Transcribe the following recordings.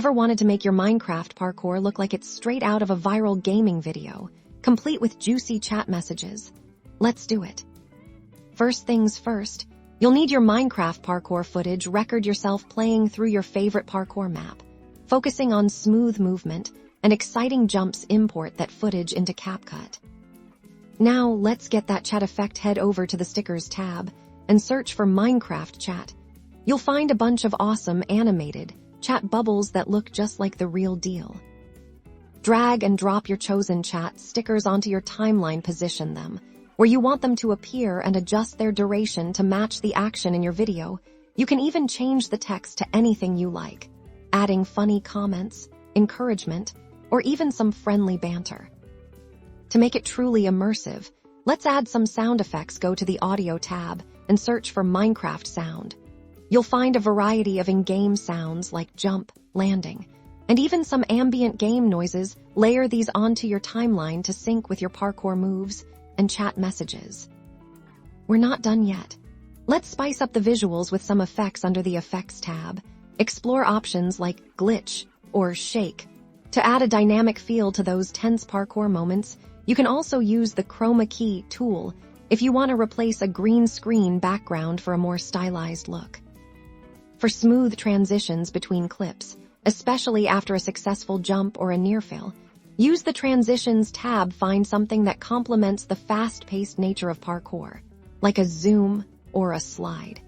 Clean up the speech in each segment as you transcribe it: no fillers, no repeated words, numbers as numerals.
Ever wanted to make your Minecraft parkour look like it's straight out of a viral gaming video, complete with juicy chat messages? Let's do it. First things first, you'll need your Minecraft parkour footage. Record yourself playing through your favorite parkour map, focusing on smooth movement and exciting jumps. Import that footage into Capcut. Now, let's get that chat effect. Head over to the Stickers tab and search for Minecraft chat. You'll find a bunch of awesome animated chat bubbles that look just like the real deal. Drag and drop your chosen chat stickers onto your timeline. Position them where you want them to appear and adjust their duration to match the action in your video. You can even change the text to anything you like, adding funny comments, encouragement, or even some friendly banter. To make it truly immersive, let's add some sound effects. Go to the Audio tab and search for Minecraft sound. You'll find a variety of in-game sounds like jump, landing, and even some ambient game noises. Layer these onto your timeline to sync with your parkour moves and chat messages. We're not done yet. Let's spice up the visuals with some effects. Under the Effects tab, explore options like glitch or shake to add a dynamic feel to those tense parkour moments. You can also use the chroma key tool if you want to replace a green screen background for a more stylized look. For smooth transitions between clips, especially after a successful jump or a near-fail, use the Transitions tab. Find something that complements the fast-paced nature of parkour, like a zoom or a slide.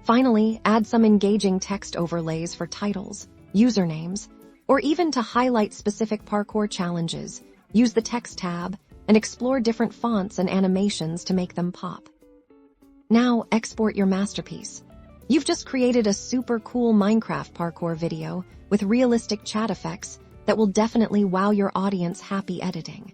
Finally, add some engaging text overlays for titles, usernames, or even to highlight specific parkour challenges. Use the Text tab and explore different fonts and animations to make them pop. Now, export your masterpiece. You've just created a super cool Minecraft parkour video with realistic chat effects that will definitely wow your audience. Happy editing.